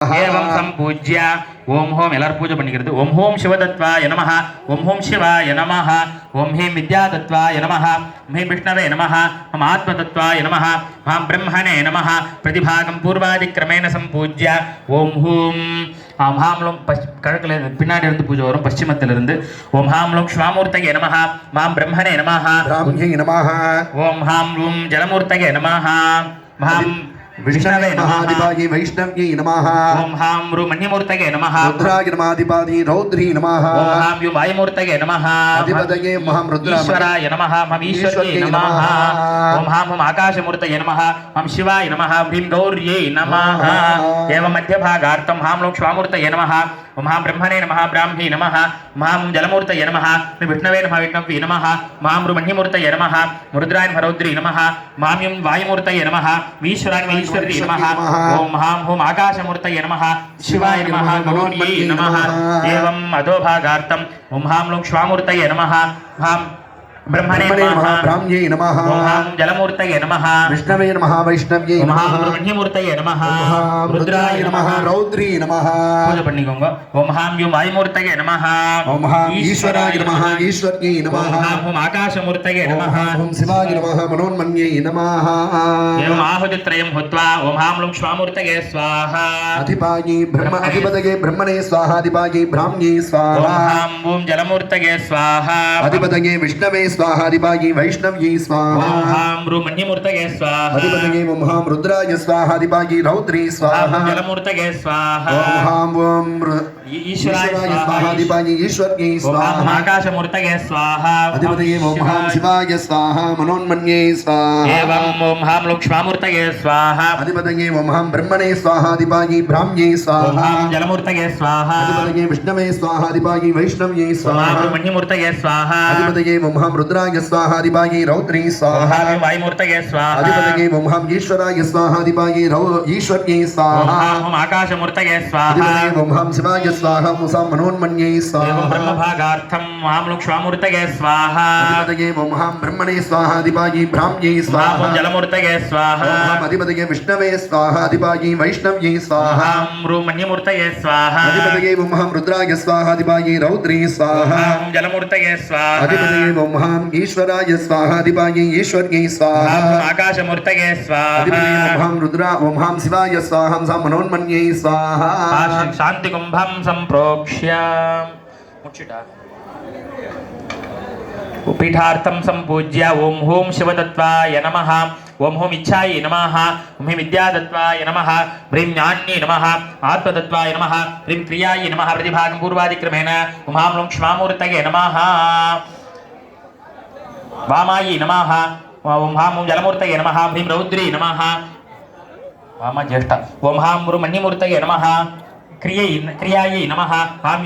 एवं संपूज्य ओम होम एल्लार पूजा पण्णिक्किरदु ओम होम शिवदत्वाय नमः ओम होम शिवाय नमः ओम ह्रीं विद्यादत्वाय नमः ओम ह्रीं विष्णवे नमः ओम आत्मतत्वाय नमः ओम ब्रह्मणे नमः प्रतिभागं पूर्वादिक्रमेण संपूज्य ओम हूं ओम हां लों कळकले पिन्नाडी इरुंदु पूजा वरुम पश्चिमत्तिल इरुंदु ओम हां लों श्वामूर्तये नमः मां ब्रह्मणे नमः ब्राह्म्यै नमः ओम हां लों जलमूर्तये नमः मां विष्णवे नमः वैष्णव्यै नमः ओम हां रू मन्यमूर्तये नमः रुद्राय नमाधिपादि रौद्री नमः ओम हां यु वायुमूर्तये नमः अधिपतये महं रुद्राय ईश्वराय नमः मम ईश्वर्यै नमः ओम हां मम आकाशमूर्तये नमः मम शिवाय नमः ह्रीं गौर्यै नमः एवं मध्यभागार्थं हां लों श्वामूर्तये नमः ओम हां ब्रह्मणे नमः ब्राह्मी नमः ओम हां जलमूर्तये नमः विष्णवे नमः विष्णव्यै नमः मां रू मन्यमूर्तये नमः रुद्राय नमः रौद्री नमः मां यं वायुमूर्तये नमः ईश्वराय ईश्वर्यै नमः ओम हां होम आकाशमूर्तये नमः शिवाय नमः गौर्यै नमः एवं अधोभागार्थं ओम हां लों श्वामूर्तये नमः हां ब्रह्मणे नमः ब्राह्म्यै नमः ओम हां जलमूर्तये नमः विष्णवे नमः वैष्णव्यै ओम हां नमः ब्रह्मणीमूर्तये नमः रुद्राय नमः रौद्री नमः पूजा पण्णिकोंग ओम हां यं वायुमूर्तये नमः ओम हां ईश्वराय नमः ईश्वर्यै नमः ओम हां होम आकाशमूर्तये नमः ओम शिवाय नमः मनोन्मन्यै नमः एवं आहुतित्रयं हुत्वा ओम हां लों श्वामूर्तये स्वाहा अधिपायै ब्रह्म अधिपतये ब्रह्मणे स्वाहा अधिपायै ब्राह्म्यै ओम स्वाहा हां ओम जलमूर्तये स्वाहा अधिपतये विष्णवे स्वाहा अधिपायै वैष्णव्यै स्वाहा ओम हां रू मन्यमूर्तये स्वाहा अधिपतये ओम हां रुद्राय स्वाहा अधिपायै रौद्री स्वाहा ओम जलमूर्तये स्वाहा ओम हां ओम ईश्वराय स्वाहा स्वाहा अधिपायै ईश्वर्यै ओम हां स्वाहा आकाशमूर्तये स्वाहा अधिपतये ओम हां शिवाय स्वाहा मनोन्मन्ये स्वाहा एवं ओम हां लों श्वामूर्तये स्वाहा अधिपतये ओम हां ब्रह्मणे स्वाहा अधिपायै ब्राह्म्यै ओम स्वाहा हां जलमूर्तये स्वाहा अधिपतये विष्णवे स्वाहा अधिपायै वैष्णव्यै ओम स्वाहा हां मन्यमूर्तये स्वाहा अधिपतये ओम हां रुद्राय स्वाहा अधिपायै रौद्री ओम स्वाहा हां वायुमूर्तये स्वाहा अधिपतये ओम हां ईश्वराय स्वाहा अधिपायै ईश्वर्यै ओम स्वाहा हां ओम आकाशमूर्तये स्वाहा अधिपतये ओम हां शिवाय स्वाहा मुसा मनोन्मन्यै एवं स्वाहा ब्रह्मभागार्थं हां लों श्वामूर्तये स्वाहा अधिपतये ओम हां ब्रह्मणे स्वाहा अधिपायै ब्राह्म्यै ओम स्वाहा हां जलमूर्तये स्वाहा ओम हां अधिपतये विष्णवे स्वाहा अधिपायै वैष्णव्यै ओम स्वाहा हां रू मन्यमूर्तये स्वाहा अधिपतये ओम हां रुद्राय स्वाहा अधिपायै रौद्री ओम स्वाहा हां जलमूर्तये स्वाहा अधिपतये ओम हां ईश्वराय स्वाहा अधिपायै ईश्वर्यै स्वाहा ओम हां आकाशमूर्तये स्वाहा अधिपतये ओम हां रुद्रा ओम हां शिवाय स्वाहा सा मनोन्मन्यै स्वाहा शान्तिकुम्भं सम्प्रोक्ष्य मुच्चिटा पीठार्थं सम्पूज्य ओम होम शिवदत्वाय नमः ओम होम इच्छायै नमः ओम ह्रीं विद्यादत्वाय नमः ह्रीं ज्ञान्यै नमः आत्मतत्वाय नमः ह्रीं क्रियायै नमः प्रतिभागं पूर्वादिक्रमेण ओम हां लों श्वामूर्तये नमः वामायै नमः ओम हां ओम जलमूर्तये नमः ह्रीं रौद्री नमः वाम ज्येष्ठ ओम हां रू मन्यमूर्तये नमः क्रियायै नमः हां